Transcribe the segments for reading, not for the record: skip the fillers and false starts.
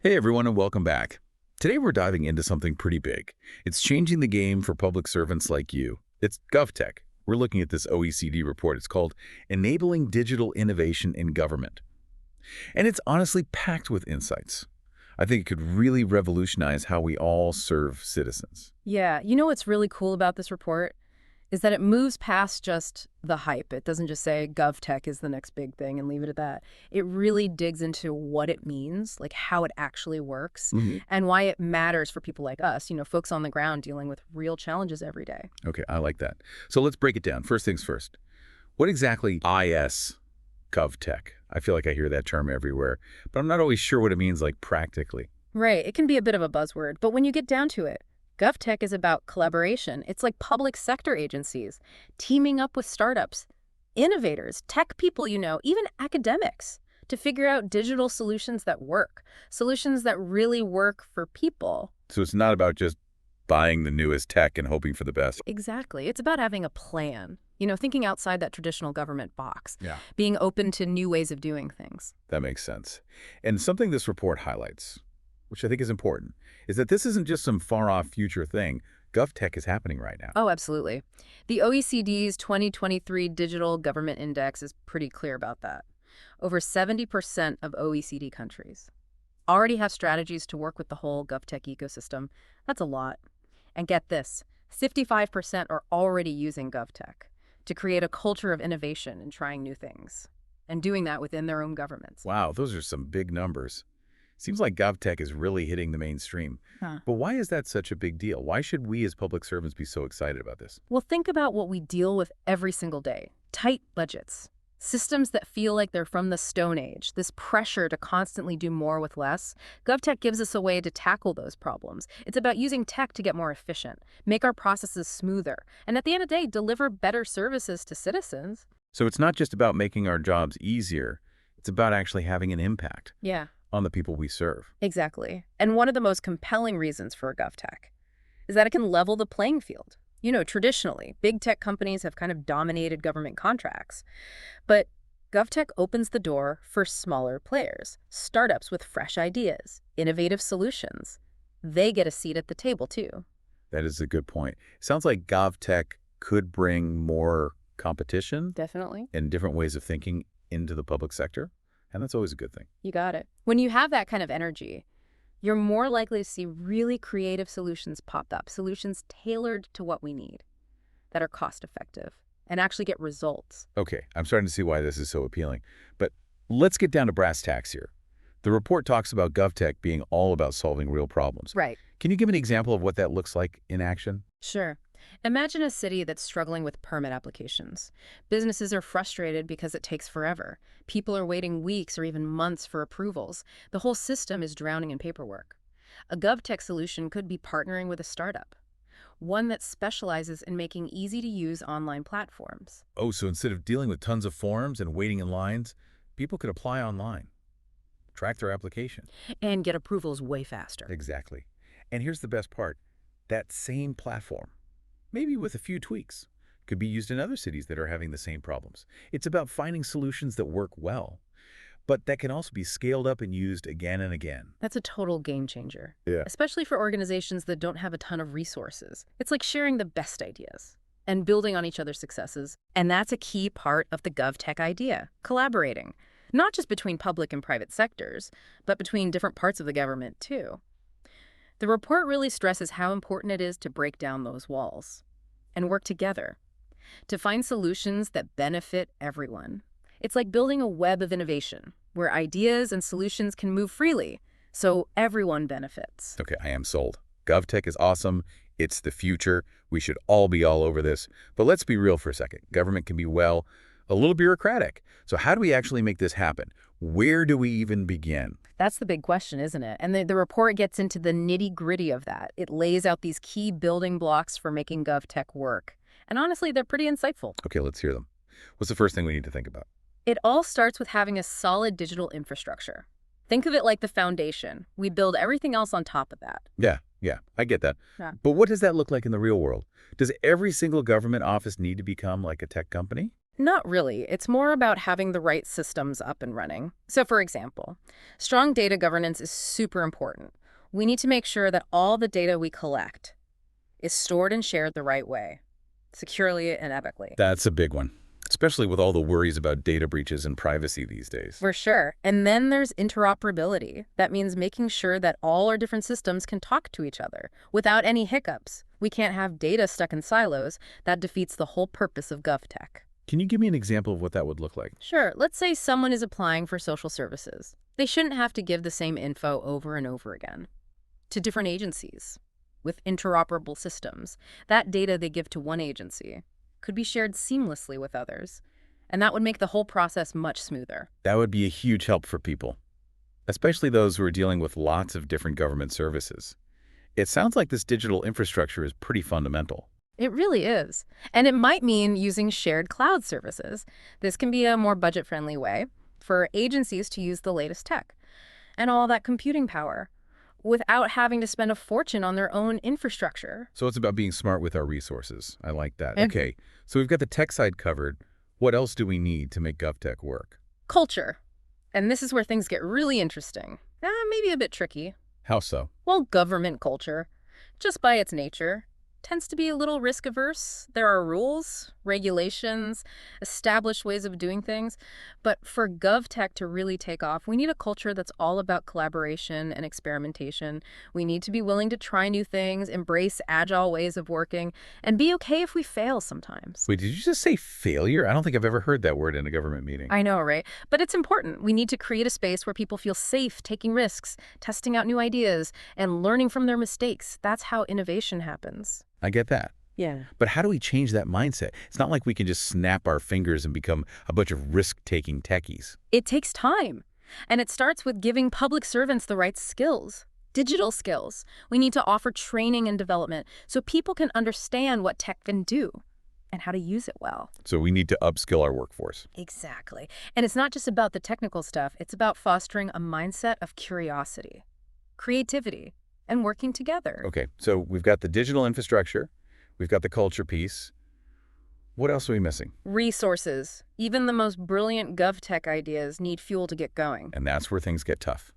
Hey everyone and welcome back. Today we're diving into something pretty big. It's changing the game for public servants like you. It's GovTech. We're looking at this OECD report. It's called Enabling Digital Innovation in Government. And it's honestly packed with insights. I think it could really revolutionize how we all serve citizens. Yeah, you know what's really cool about this report is that it moves past just the hype. It doesn't just say GovTech is the next big thing and leave it at that. It really digs into what it means, like how it actually works, and why it matters for people like us, folks on the ground dealing with real challenges every day. Okay, I like that. So let's break it down. First things first. What exactly is GovTech? I feel like I hear that term everywhere, but I'm not always sure what it means like practically. Right, it can be a bit of a buzzword, but when you get down to it, GovTech is about collaboration. It's like public sector agencies, teaming up with startups, innovators, tech people, even academics, to figure out digital solutions that work, solutions that really work for people. So it's not about just buying the newest tech and hoping for the best. Exactly. It's about having a plan, thinking outside that traditional government box, Yeah. being open to new ways of doing things. That makes sense. And something this report highlights, which I think is important, is that this isn't just some far-off future thing. GovTech is happening right now. Oh, absolutely. The OECD's 2023 Digital Government Index is pretty clear about that. Over 70% of OECD countries already have strategies to work with the whole GovTech ecosystem. That's a lot. And get this, 55% are already using GovTech to create a culture of innovation and trying new things, and doing that within their own governments. Wow, those are some big numbers. Seems like GovTech is really hitting the mainstream. Huh. But why is that such a big deal? Why should we as public servants be so excited about this? Well, think about what we deal with every single day. Tight budgets, systems that feel like they're from the Stone Age, this pressure to constantly do more with less. GovTech gives us a way to tackle those problems. It's about using tech to get more efficient, make our processes smoother, and at the end of the day, deliver better services to citizens. So it's not just about making our jobs easier. It's about actually having an impact Yeah, on the people we serve. exactly. And one of the most compelling reasons for GovTech is that it can level the playing field. Traditionally, big tech companies have kind of dominated government contracts. But GovTech opens the door for smaller players, startups with fresh ideas, innovative solutions. They get a seat at the table, too. That is a good point. Sounds like GovTech could bring more competition Definitely. and different ways of thinking into the public sector, and that's always a good thing. You got it. When you have that kind of energy, you're more likely to see really creative solutions pop up, solutions tailored to what we need, that are cost-effective, and actually get results. Okay, I'm starting to see why this is so appealing. But let's get down to brass tacks here. The report talks about GovTech being all about solving real problems. Right. Can you give an example of what that looks like in action? Sure. Imagine a city that's struggling with permit applications. Businesses are frustrated because it takes forever. People are waiting weeks or even months for approvals. The whole system is drowning in paperwork. A GovTech solution could be partnering with a startup, one that specializes in making easy-to-use online platforms. Oh, so instead of dealing with tons of forms and waiting in lines, people could apply online, track their application. And get approvals way faster. Exactly. And here's the best part. That same platform, maybe with a few tweaks, could be used in other cities that are having the same problems. It's about finding solutions that work well, but that can also be scaled up and used again and again. That's a total game changer, Yeah. especially for organizations that don't have a ton of resources. It's like sharing the best ideas and building on each other's successes. And that's a key part of the GovTech idea, collaborating, not just between public and private sectors, but between different parts of the government, too. The report really stresses how important it is to break down those walls and work together to find solutions that benefit everyone. It's like building a web of innovation where ideas and solutions can move freely, so everyone benefits. Okay, I am sold. GovTech is awesome. It's the future. We should all be all over this. But let's be real for a second. Government can be, well, a little bureaucratic. So how do we actually make this happen? Where do we even begin? That's the big question, isn't it? And the report gets into the nitty-gritty of that. It lays out these key building blocks for making GovTech work. And honestly, they're pretty insightful. Okay, let's hear them. What's the first thing we need to think about? It all starts with having a solid digital infrastructure. Think of it like the foundation. We build everything else on top of that. Yeah, I get that. Yeah. But what does that look like in the real world? Does every single government office need to become like a tech company? Not really. It's more about having the right systems up and running. So, for example, strong data governance is super important. We need to make sure that all the data we collect is stored and shared the right way, securely and ethically. That's a big one, especially with all the worries about data breaches and privacy these days. For sure. And then there's interoperability. That means making sure that all our different systems can talk to each other without any hiccups. We can't have data stuck in silos. That defeats the whole purpose of GovTech. Can you give me an example of what that would look like? Sure, let's say someone is applying for social services. They shouldn't have to give the same info over and over again to different agencies with interoperable systems. That data they give to one agency could be shared seamlessly with others, and that would make the whole process much smoother. That would be a huge help for people, especially those who are dealing with lots of different government services. It sounds like this digital infrastructure is pretty fundamental. It really is. And it might mean using shared cloud services. This can be a more budget-friendly way for agencies to use the latest tech and all that computing power without having to spend a fortune on their own infrastructure. So it's about being smart with our resources. I like that. Yeah. Okay, so we've got the tech side covered. What else do we need to make GovTech work? Culture. And this is where things get really interesting. Maybe a bit tricky. How so? Well, government culture, just by its nature, tends to be a little risk-averse. There are rules, regulations, established ways of doing things. But for GovTech to really take off, we need a culture that's all about collaboration and experimentation. We need to be willing to try new things, embrace agile ways of working, and be okay if we fail sometimes. Wait, did you just say failure? I don't think I've ever heard that word in a government meeting. I know, right? But it's important. We need to create a space where people feel safe taking risks, testing out new ideas, and learning from their mistakes. That's how innovation happens. I get that. Yeah. But how do we change that mindset? It's not like we can just snap our fingers and become a bunch of risk-taking techies. It takes time. And it starts with giving public servants the right skills, digital skills. We need to offer training and development so people can understand what tech can do and how to use it well. So we need to upskill our workforce. Exactly. And it's not just about the technical stuff. It's about fostering a mindset of curiosity, creativity, and working together. Okay, so we've got the digital infrastructure. We've got the culture piece. What else are we missing? Resources. Even the most brilliant GovTech ideas need fuel to get going. And that's where things get tough,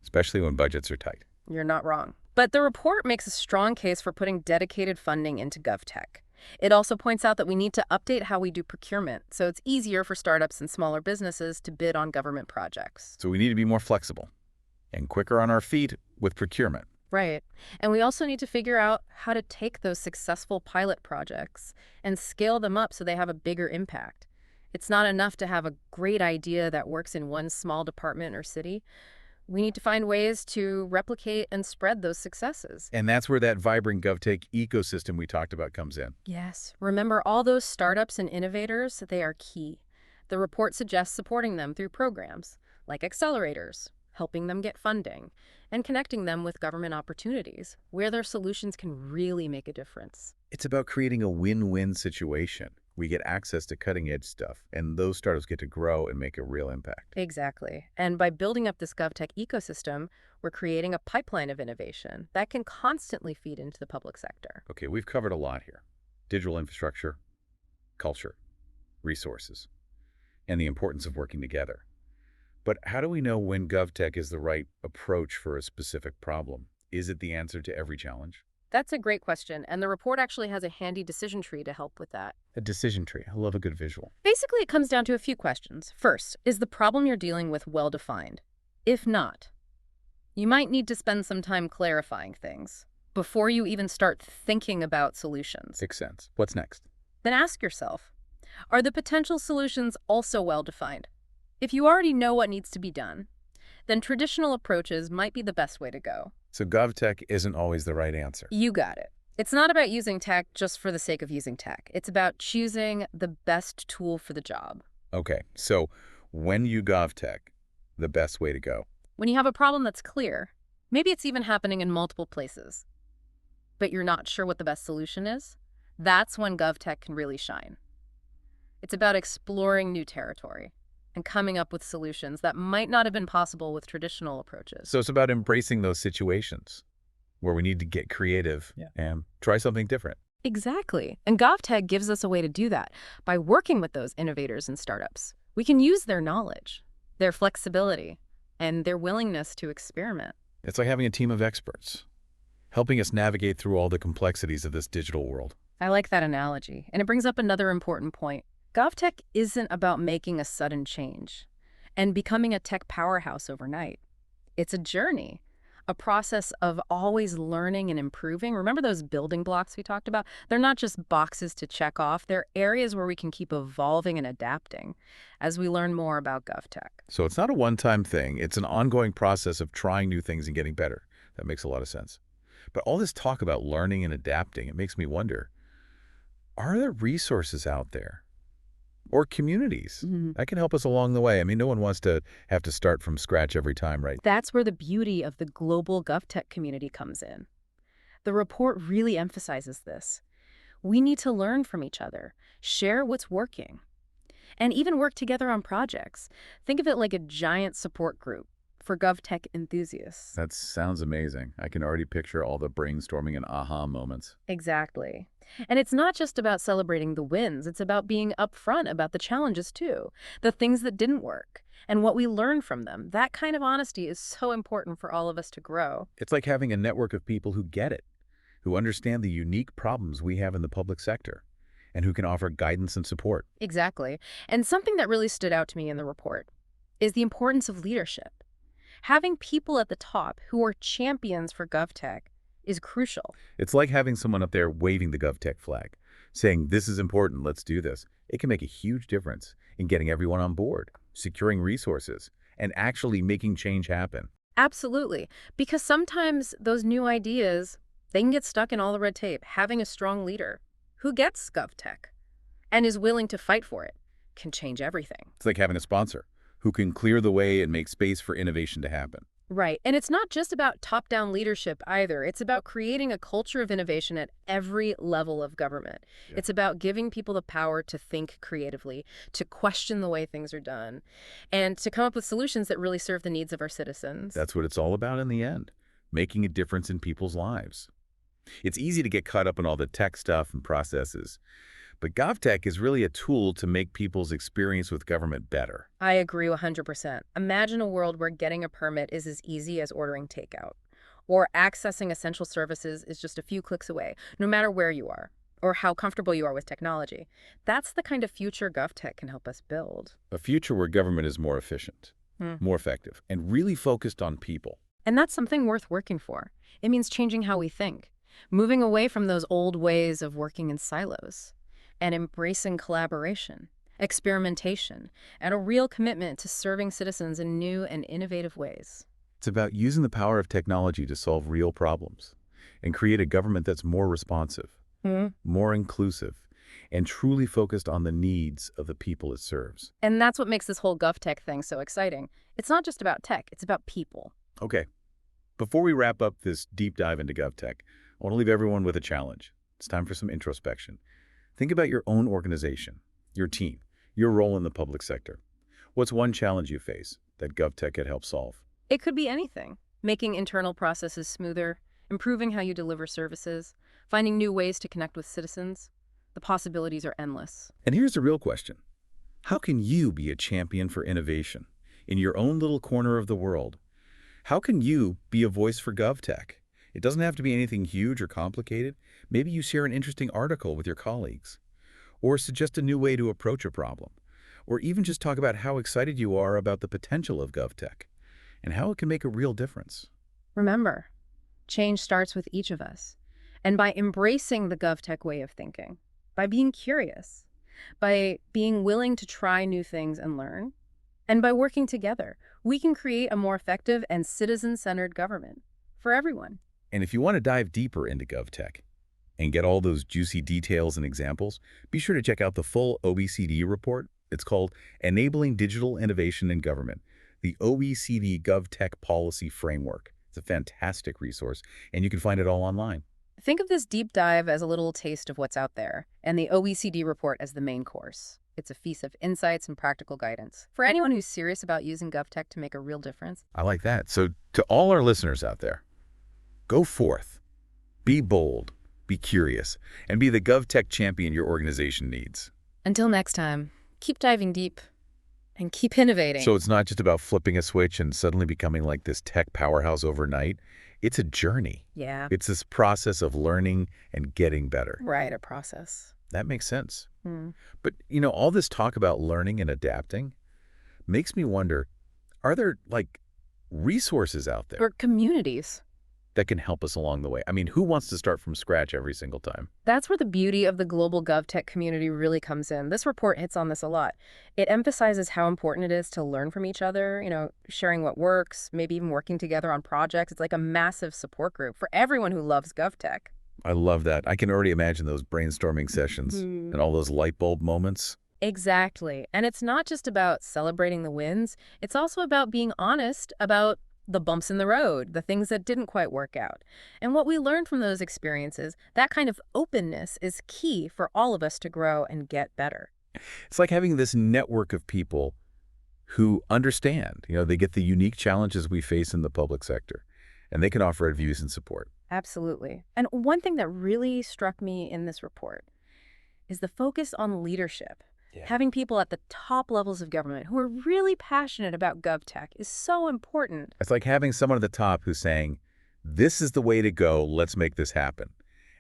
especially when budgets are tight. You're not wrong. But the report makes a strong case for putting dedicated funding into GovTech. It also points out that we need to update how we do procurement, so it's easier for startups and smaller businesses to bid on government projects. So we need to be more flexible and quicker on our feet with procurement. Right. And we also need to figure out how to take those successful pilot projects and scale them up so they have a bigger impact. It's not enough to have a great idea that works in one small department or city. We need to find ways to replicate and spread those successes. And that's where that vibrant GovTech ecosystem we talked about comes in. Yes. Remember, all those startups and innovators, they are key. The report suggests supporting them through programs like accelerators, helping them get funding, and connecting them with government opportunities where their solutions can really make a difference. It's about creating a win-win situation. We get access to cutting-edge stuff, and those startups get to grow and make a real impact. Exactly. And by building up this GovTech ecosystem, we're creating a pipeline of innovation that can constantly feed into the public sector. Okay, we've covered a lot here. Digital infrastructure, culture, resources, and the importance of working together. But how do we know when GovTech is the right approach for a specific problem? Is it the answer to every challenge? That's a great question, and the report actually has a handy decision tree to help with that. A decision tree. I love a good visual. Basically, it comes down to a few questions. First, is the problem you're dealing with well-defined? If not, you might need to spend some time clarifying things before you even start thinking about solutions. Makes sense. What's next? Then ask yourself, are the potential solutions also well-defined? If you already know what needs to be done, then traditional approaches might be the best way to go. So GovTech isn't always the right answer. You got it. It's not about using tech just for the sake of using tech. It's about choosing the best tool for the job. Okay, so when you GovTech, the best way to go. When you have a problem that's clear, maybe it's even happening in multiple places, but you're not sure what the best solution is, that's when GovTech can really shine. It's about exploring new territory and coming up with solutions that might not have been possible with traditional approaches. So it's about embracing those situations where we need to get creative and try something different. Exactly. And GovTech gives us a way to do that by working with those innovators and startups. We can use their knowledge, their flexibility, and their willingness to experiment. It's like having a team of experts, helping us navigate through all the complexities of this digital world. I like that analogy, and it brings up another important point. GovTech isn't about making a sudden change and becoming a tech powerhouse overnight. It's a journey, a process of always learning and improving. Remember those building blocks we talked about? They're not just boxes to check off. They're areas where we can keep evolving and adapting as we learn more about GovTech. So it's not a one-time thing. It's an ongoing process of trying new things and getting better. That makes a lot of sense. But all this talk about learning and adapting, it makes me wonder, are there resources out there or communities that can help us along the way? I mean, no one wants to have to start from scratch every time, right? That's where the beauty of the global GovTech community comes in. The report really emphasizes this. We need to learn from each other, share what's working, and even work together on projects. Think of it like a giant support group for GovTech enthusiasts. That sounds amazing. I can already picture all the brainstorming and aha moments. Exactly. And it's not just about celebrating the wins, it's about being upfront about the challenges too, the things that didn't work, and what we learned from them. That kind of honesty is so important for all of us to grow. It's like having a network of people who get it, who understand the unique problems we have in the public sector, and who can offer guidance and support. Exactly. And something that really stood out to me in the report is the importance of leadership. Having people at the top who are champions for GovTech is crucial. It's like having someone up there waving the GovTech flag, saying, this is important, let's do this. It can make a huge difference in getting everyone on board, securing resources, and actually making change happen. Absolutely. Because sometimes those new ideas, they can get stuck in all the red tape. Having a strong leader who gets GovTech and is willing to fight for it can change everything. It's like having a sponsor who can clear the way and make space for innovation to happen. Right. And it's not just about top-down leadership either. It's about creating a culture of innovation at every level of government. Yeah. It's about giving people the power to think creatively, to question the way things are done, and to come up with solutions that really serve the needs of our citizens. That's what it's all about in the end, making a difference in people's lives. It's easy to get caught up in all the tech stuff and processes, but GovTech is really a tool to make people's experience with government better. I agree 100%. Imagine a world where getting a permit is as easy as ordering takeout, or accessing essential services is just a few clicks away, no matter where you are, or how comfortable you are with technology. That's the kind of future GovTech can help us build. A future where government is more efficient, more effective, and really focused on people. And that's something worth working for. It means changing how we think, moving away from those old ways of working in silos, and embracing collaboration, experimentation, and a real commitment to serving citizens in new and innovative ways. It's about using the power of technology to solve real problems and create a government that's more responsive, more inclusive, and truly focused on the needs of the people it serves. And that's what makes this whole GovTech thing so exciting. It's not just about tech, it's about people. Okay, before we wrap up this deep dive into GovTech, I want to leave everyone with a challenge. It's time for some introspection. Think about your own organization, your team, your role in the public sector. What's one challenge you face that GovTech could help solve? It could be anything. Making internal processes smoother, improving how you deliver services, finding new ways to connect with citizens. The possibilities are endless. And here's the real question. How can you be a champion for innovation in your own little corner of the world? How can you be a voice for GovTech? It doesn't have to be anything huge or complicated. Maybe you share an interesting article with your colleagues, or suggest a new way to approach a problem, or even just talk about how excited you are about the potential of GovTech and how it can make a real difference. Remember, change starts with each of us. And by embracing the GovTech way of thinking, by being curious, by being willing to try new things and learn, and by working together, we can create a more effective and citizen-centered government for everyone. And if you want to dive deeper into GovTech and get all those juicy details and examples, be sure to check out the full OECD report. It's called Enabling Digital Innovation in Government, the OECD GovTech Policy Framework. It's a fantastic resource, and you can find it all online. Think of this deep dive as a little taste of what's out there, and the OECD report as the main course. It's a feast of insights and practical guidance for anyone who's serious about using GovTech to make a real difference. I like that. So to all our listeners out there, go forth, be bold, be curious, and be the GovTech champion your organization needs. Until next time, keep diving deep and keep innovating. So it's not just about flipping a switch and suddenly becoming like this tech powerhouse overnight. It's a journey. Yeah, It's this process of learning and getting better. right, a process. That makes sense. Hmm. But, all this talk about learning and adapting makes me wonder, are there, resources out there Or communities. that can help us along the way? I mean, who wants to start from scratch every single time? That's where the beauty of the global GovTech community really comes in. This report hits on this a lot. It emphasizes how important it is to learn from each other, sharing what works, maybe even working together on projects. It's like a massive support group for everyone who loves GovTech. I love that. I can already imagine those brainstorming sessions Mhm. and all those light bulb moments. Exactly. And it's not just about celebrating the wins. It's also about being honest about the bumps in the road, the things that didn't quite work out. And what we learned from those experiences, that kind of openness is key for all of us to grow and get better. It's like having this network of people who understand. They get the unique challenges we face in the public sector, and they can offer advice and support. Absolutely. And one thing that really struck me in this report is the focus on leadership. Yeah. Having people at the top levels of government who are really passionate about GovTech is so important. It's like having someone at the top who's saying, this is the way to go, let's make this happen.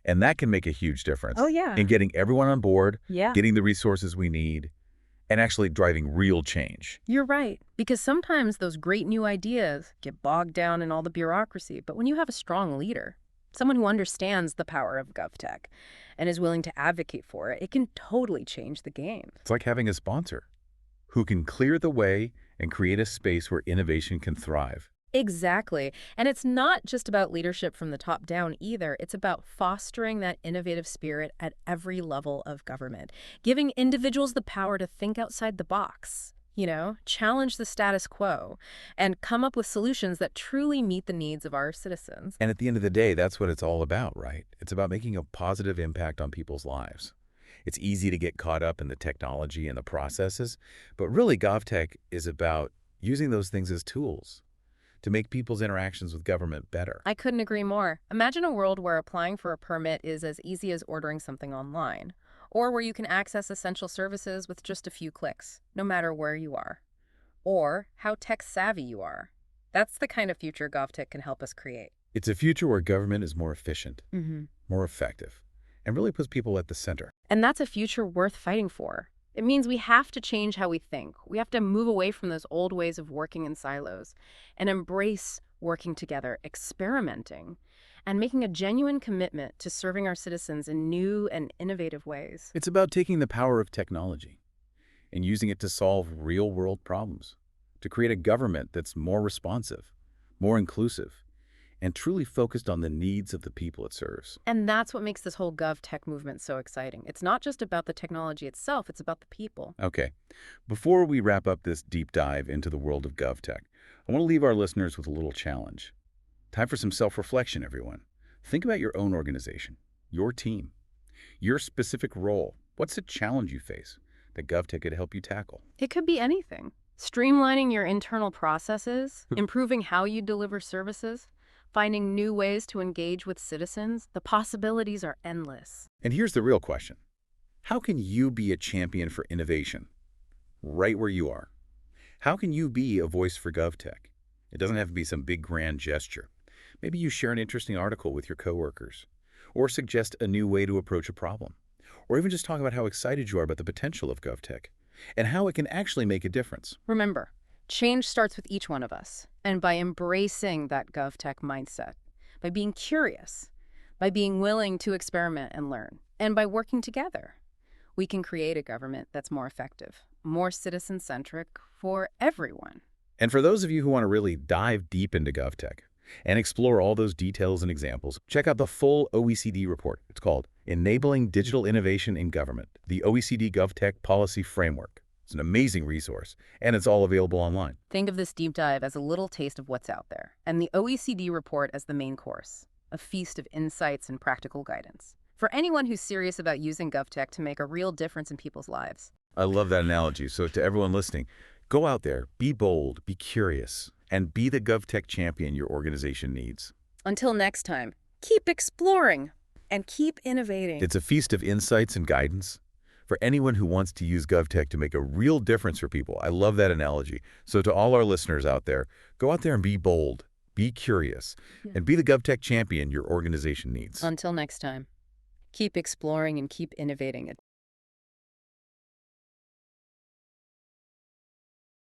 And that can make a huge difference Oh, yeah. in getting everyone on board, Yeah. getting the resources we need, and actually driving real change. You're right, because sometimes those great new ideas get bogged down in all the bureaucracy. But when you have a strong leader, someone who understands the power of GovTech and is willing to advocate for it, it can totally change the game. It's like having a sponsor who can clear the way and create a space where innovation can thrive. Exactly. And it's not just about leadership from the top down either. It's about fostering that innovative spirit at every level of government, giving individuals the power to think outside the box, challenge the status quo, and come up with solutions that truly meet the needs of our citizens. And at the end of the day, that's what it's all about, right? It's about making a positive impact on people's lives. It's easy to get caught up in the technology and the processes, but really GovTech is about using those things as tools to make people's interactions with government better. I couldn't agree more. Imagine a world where applying for a permit is as easy as ordering something online, or where you can access essential services with just a few clicks, no matter where you are, or how tech-savvy you are. That's the kind of future GovTech can help us create. It's a future where government is more efficient, Mm-hmm. more effective, and really puts people at the center. And that's a future worth fighting for. It means we have to change how we think. We have to move away from those old ways of working in silos and embrace working together, experimenting, and making a genuine commitment to serving our citizens in new and innovative ways. It's about taking the power of technology and using it to solve real-world problems, to create a government that's more responsive, more inclusive, and truly focused on the needs of the people it serves. And that's what makes this whole GovTech movement so exciting. It's not just about the technology itself, it's about the people. Okay, before we wrap up this deep dive into the world of GovTech, I want to leave our listeners with a little challenge. Time for some self-reflection, everyone. Think about your own organization, your team, your specific role. What's the challenge you face that GovTech could help you tackle? It could be anything. Streamlining your internal processes, improving how you deliver services, finding new ways to engage with citizens. The possibilities are endless. And here's the real question. How can you be a champion for innovation right where you are? How can you be a voice for GovTech? It doesn't have to be some big grand gesture. Maybe you share an interesting article with your coworkers, or suggest a new way to approach a problem, or even just talk about how excited you are about the potential of GovTech and how it can actually make a difference. Remember, change starts with each one of us. And by embracing that GovTech mindset, by being curious, by being willing to experiment and learn, and by working together, we can create a government that's more effective, more citizen-centric for everyone. And for those of you who want to really dive deep into GovTech and explore all those details and examples, check out the full OECD report. It's called Enabling Digital Innovation in Government, the OECD GovTech Policy Framework. It's an amazing resource, and it's all available online. Think of this deep dive as a little taste of what's out there, and the OECD report as the main course, a feast of insights and practical guidance for anyone who's serious about using GovTech to make a real difference in people's lives. I love that analogy. So to everyone listening, go out there, be bold, be curious, and be the GovTech champion your organization needs. Until next time, keep exploring. And keep innovating. It's a feast of insights and guidance for anyone who wants to use GovTech to make a real difference for people. I love that analogy. So to all our listeners out there, go out there and be bold, be curious, and be the GovTech champion your organization needs. Until next time, keep exploring and keep innovating.